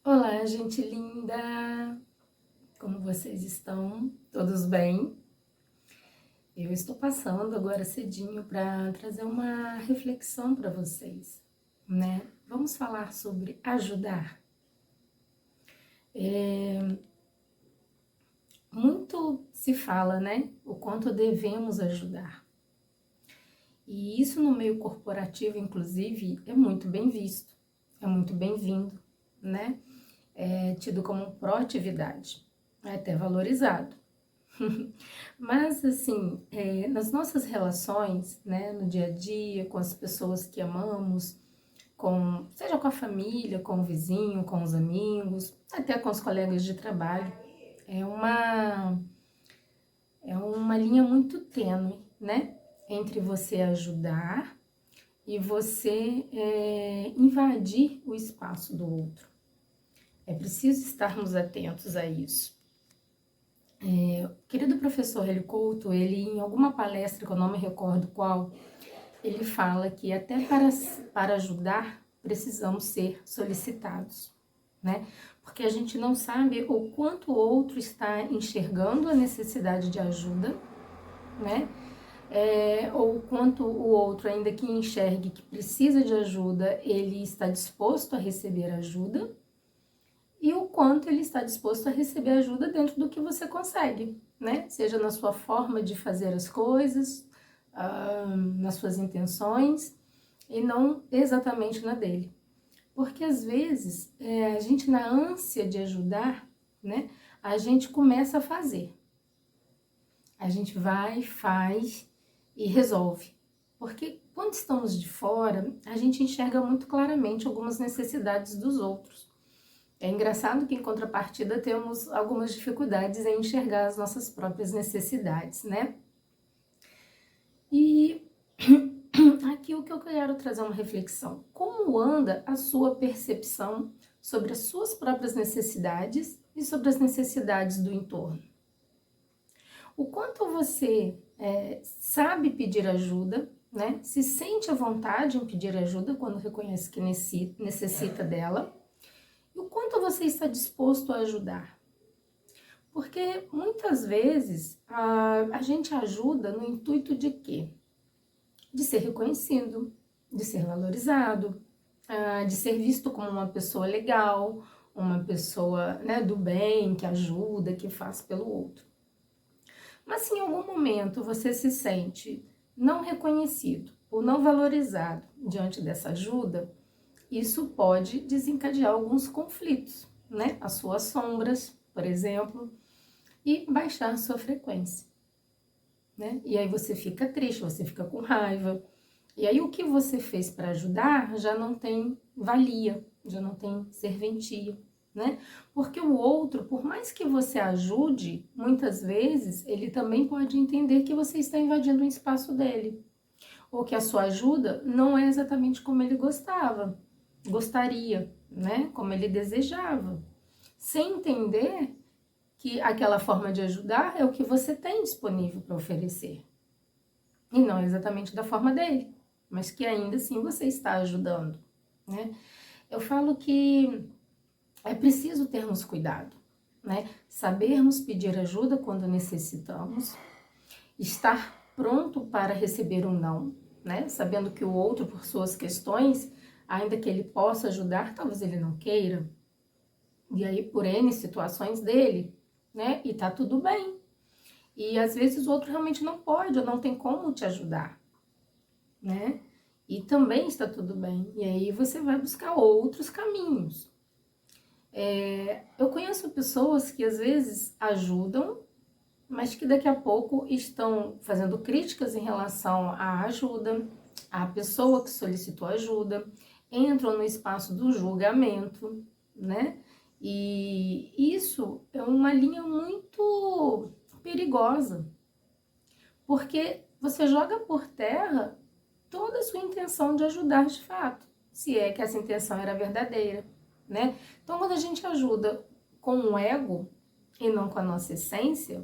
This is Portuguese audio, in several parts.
Olá, gente linda! Como vocês estão? Todos bem? Eu estou passando agora cedinho para trazer uma reflexão para vocês, né? Vamos falar sobre ajudar. Muito se fala, né? O quanto devemos ajudar. E isso no meio corporativo, inclusive, é muito bem visto, é muito bem-vindo, né? É tido como proatividade, é até valorizado. Mas, assim, nas nossas relações, né, no dia a dia, com as pessoas que amamos, seja com a família, com o vizinho, com os amigos, até com os colegas de trabalho, é uma, é uma linha muito tênue, né, entre você ajudar e você invadir o espaço do outro. É preciso estarmos atentos a isso. O querido professor Hélio Couto, ele em alguma palestra, que eu não me recordo qual, ele fala que até para ajudar precisamos ser solicitados, né? Porque a gente não sabe o quanto o outro está enxergando a necessidade de ajuda, né? Ou quanto o outro, ainda que enxergue que precisa de ajuda, ele está disposto a receber ajuda, e o quanto ele está disposto a receber ajuda dentro do que você consegue, né? Seja na sua forma de fazer as coisas, nas suas intenções, e não exatamente na dele. Porque às vezes, a gente na ânsia de ajudar, né? A gente começa a fazer. A gente vai, faz e resolve. Porque quando estamos de fora, a gente enxerga muito claramente algumas necessidades dos outros. É engraçado que, em contrapartida, temos algumas dificuldades em enxergar as nossas próprias necessidades, né? E aqui o que eu quero trazer uma reflexão. Como anda a sua percepção sobre as suas próprias necessidades e sobre as necessidades do entorno? O quanto você sabe pedir ajuda, né? Se sente à vontade em pedir ajuda quando reconhece que necessita dela? E o quanto você está disposto a ajudar? Porque muitas vezes a gente ajuda no intuito de quê? De ser reconhecido, de ser valorizado, de ser visto como uma pessoa legal, uma pessoa, né, do bem, que ajuda, que faz pelo outro. Mas se em algum momento você se sente não reconhecido ou não valorizado diante dessa ajuda, isso pode desencadear alguns conflitos, né? As suas sombras, por exemplo, e baixar sua frequência, né? E aí você fica triste, você fica com raiva. E aí o que você fez para ajudar já não tem valia, já não tem serventia, né? Porque o outro, por mais que você ajude, muitas vezes ele também pode entender que você está invadindo o espaço dele, ou que a sua ajuda não é exatamente como ele gostaria, né? Como ele desejava, sem entender que aquela forma de ajudar é o que você tem disponível para oferecer, e não exatamente da forma dele, mas que ainda assim você está ajudando, né? Eu falo que é preciso termos cuidado, né? Sabermos pedir ajuda quando necessitamos, estar pronto para receber um não, né? Sabendo que o outro, por suas questões, ainda que ele possa ajudar, talvez ele não queira, e aí por N situações dele, né? E tá tudo bem. E às vezes o outro realmente não pode ou não tem como te ajudar, né? E também está tudo bem. E aí você vai buscar outros caminhos. Eu conheço pessoas que às vezes ajudam, mas que daqui a pouco estão fazendo críticas em relação à ajuda, à pessoa que solicitou ajuda, entram no espaço do julgamento, né? E isso é uma linha muito perigosa, porque você joga por terra toda a sua intenção de ajudar de fato, se é que essa intenção era verdadeira, né? Então, quando a gente ajuda com o ego e não com a nossa essência,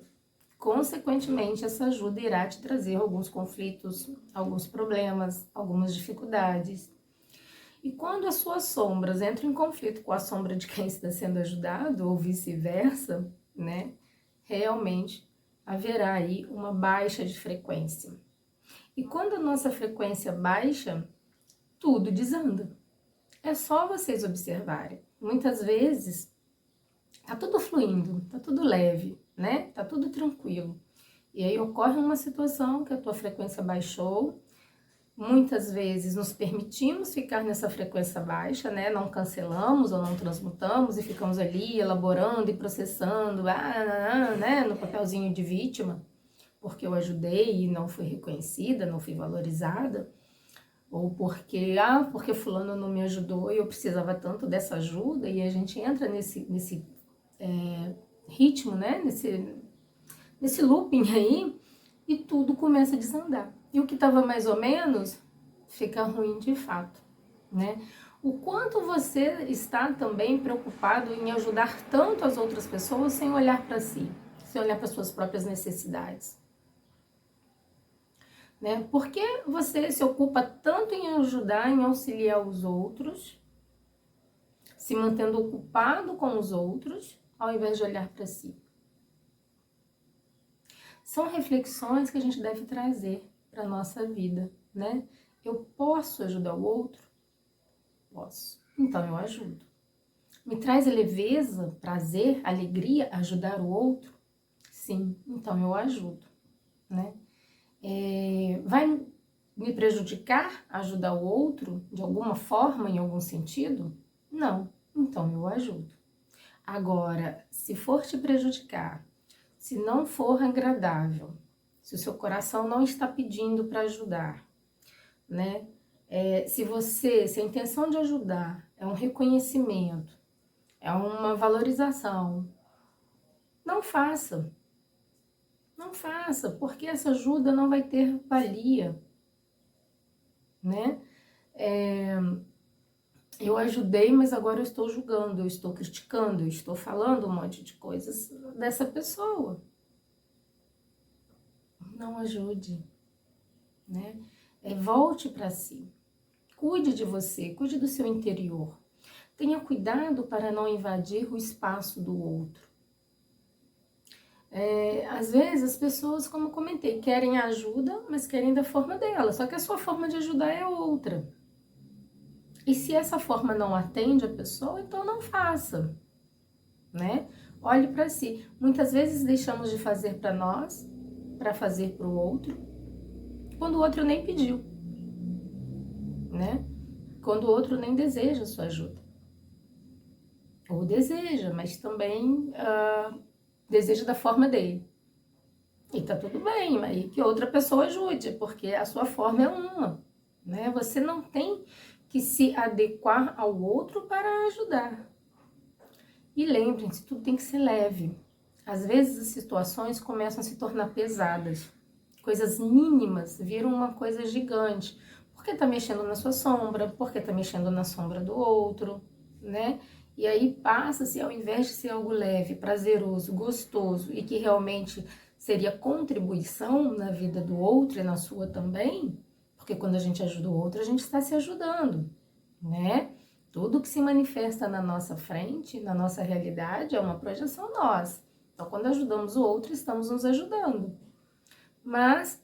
consequentemente, essa ajuda irá te trazer alguns conflitos, alguns problemas, algumas dificuldades. E quando as suas sombras entram em conflito com a sombra de quem está sendo ajudado, ou vice-versa, né? Realmente haverá aí uma baixa de frequência. E quando a nossa frequência baixa, tudo desanda. É só vocês observarem. Muitas vezes tá tudo fluindo, tá tudo leve, né? Tá tudo tranquilo. E aí ocorre uma situação que a tua frequência baixou. Muitas vezes nos permitimos ficar nessa frequência baixa, né? Não cancelamos ou não transmutamos e ficamos ali elaborando e processando, né? No papelzinho de vítima, porque eu ajudei e não fui reconhecida, não fui valorizada. Ou porque fulano não me ajudou e eu precisava tanto dessa ajuda, e a gente entra nesse ritmo, né? Nesse looping aí, e tudo começa a desandar. E o que estava mais ou menos, fica ruim de fato, né? O quanto você está também preocupado em ajudar tanto as outras pessoas sem olhar para si, sem olhar para suas próprias necessidades. Né? Por que você se ocupa tanto em ajudar, em auxiliar os outros, se mantendo ocupado com os outros, ao invés de olhar para si? São reflexões que a gente deve trazer para a nossa vida, né? Eu posso ajudar o outro? Posso. Então eu ajudo. Me traz leveza, prazer, alegria ajudar o outro? Sim, então eu ajudo, né? Vai me prejudicar ajudar o outro de alguma forma, em algum sentido? Não, então eu ajudo. Agora, se for te prejudicar, se não for agradável, se o seu coração não está pedindo para ajudar, né? Se a intenção de ajudar é um reconhecimento, é uma valorização, não faça. Não faça, porque essa ajuda não vai ter valia, né? Eu ajudei, mas agora eu estou julgando, eu estou criticando, eu estou falando um monte de coisas dessa pessoa. Não ajude, né? Volte para si. Cuide de você, cuide do seu interior. Tenha cuidado para não invadir o espaço do outro. Às vezes as pessoas, como eu comentei, querem ajuda, mas querem da forma dela. Só que a sua forma de ajudar é outra. E se essa forma não atende a pessoa, então não faça, né? Olhe para si. Muitas vezes deixamos de fazer para nós, para fazer para o outro, quando o outro nem pediu, né? Quando o outro nem deseja a sua ajuda. Ou deseja, mas também deseja da forma dele. E tá tudo bem, mas que outra pessoa ajude, porque a sua forma é uma, né? Você não tem que se adequar ao outro para ajudar. E lembrem-se, tudo tem que ser leve. Às vezes as situações começam a se tornar pesadas. Coisas mínimas viram uma coisa gigante. Porque tá mexendo na sua sombra, porque tá mexendo na sombra do outro, né? E aí passa-se, ao invés de ser algo leve, prazeroso, gostoso e que realmente seria contribuição na vida do outro e na sua também, porque quando a gente ajuda o outro, a gente está se ajudando, né? Tudo que se manifesta na nossa frente, na nossa realidade, é uma projeção nossa. Então, quando ajudamos o outro, estamos nos ajudando. Mas,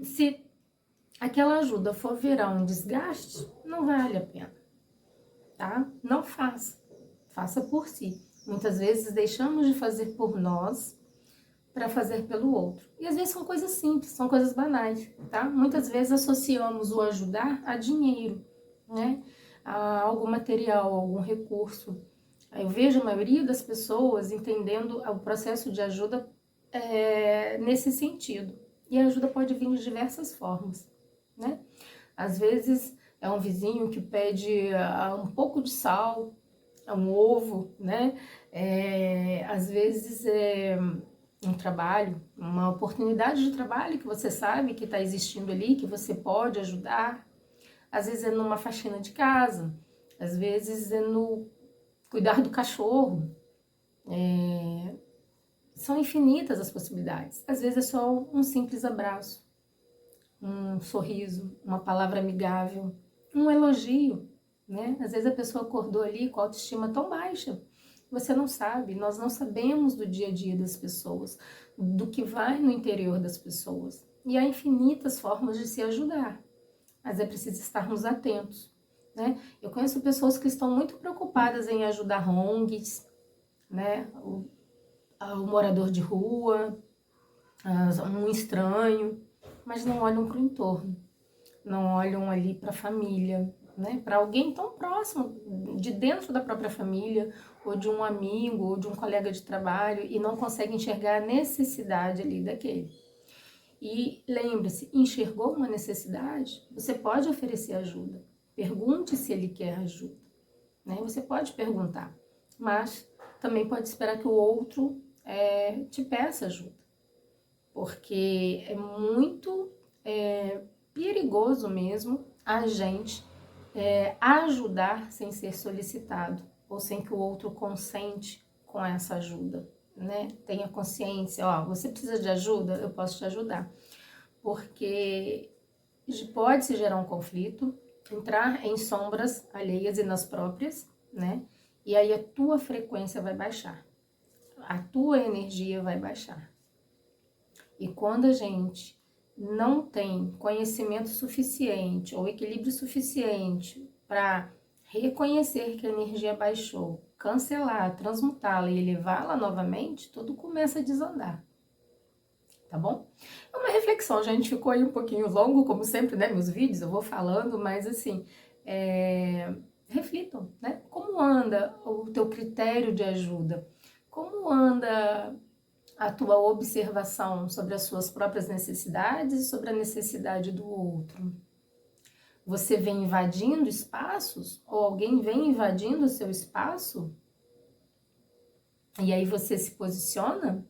se aquela ajuda for virar um desgaste, não vale a pena, tá? Não faça. Faça por si. Muitas vezes deixamos de fazer por nós para fazer pelo outro. E às vezes são coisas simples, são coisas banais, tá? Muitas vezes associamos o ajudar a dinheiro, né? A algum material, algum recurso. Eu vejo a maioria das pessoas entendendo o processo de ajuda nesse sentido. E a ajuda pode vir de diversas formas, né? Às vezes é um vizinho que pede um pouco de sal, um ovo, né? Às vezes é um trabalho, uma oportunidade de trabalho que você sabe que está existindo ali, que você pode ajudar. Às vezes é numa faxina de casa, às vezes é no cuidar do cachorro. São infinitas as possibilidades. Às vezes é só um simples abraço, um sorriso, uma palavra amigável, um elogio, né? Às vezes a pessoa acordou ali com a autoestima tão baixa. Você não sabe, nós não sabemos do dia a dia das pessoas, do que vai no interior das pessoas. E há infinitas formas de se ajudar, mas é preciso estarmos atentos, né? Eu conheço pessoas que estão muito preocupadas em ajudar ONGs, né? O morador de rua, um estranho, mas não olham para o entorno, não olham ali para a família, né? Para alguém tão próximo, de dentro da própria família, ou de um amigo, ou de um colega de trabalho, e não conseguem enxergar a necessidade ali daquele. E lembre-se, enxergou uma necessidade, você pode oferecer ajuda. Pergunte se ele quer ajuda, né? Você pode perguntar, mas também pode esperar que o outro te peça ajuda, porque é muito perigoso mesmo a gente ajudar sem ser solicitado ou sem que o outro consente com essa ajuda, né? Tenha consciência, ó, você precisa de ajuda, eu posso te ajudar, porque pode se gerar um conflito, entrar em sombras alheias e nas próprias, né? E aí a tua frequência vai baixar, a tua energia vai baixar. E quando a gente não tem conhecimento suficiente ou equilíbrio suficiente para reconhecer que a energia baixou, cancelar, transmutá-la e elevá-la novamente, tudo começa a desandar. Tá bom? É uma reflexão, a gente ficou aí um pouquinho longo, como sempre, né? Meus vídeos eu vou falando, mas assim, reflitam, né? Como anda o teu critério de ajuda? Como anda a tua observação sobre as suas próprias necessidades e sobre a necessidade do outro? Você vem invadindo espaços? Ou alguém vem invadindo o seu espaço? E aí você se posiciona?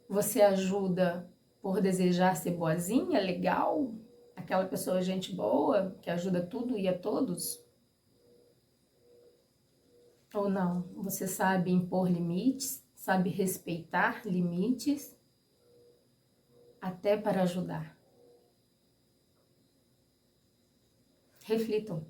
Você ajuda por desejar ser boazinha, legal? Aquela pessoa gente boa, que ajuda tudo e a todos? Ou não? Você sabe impor limites, sabe respeitar limites, até para ajudar. Reflitam.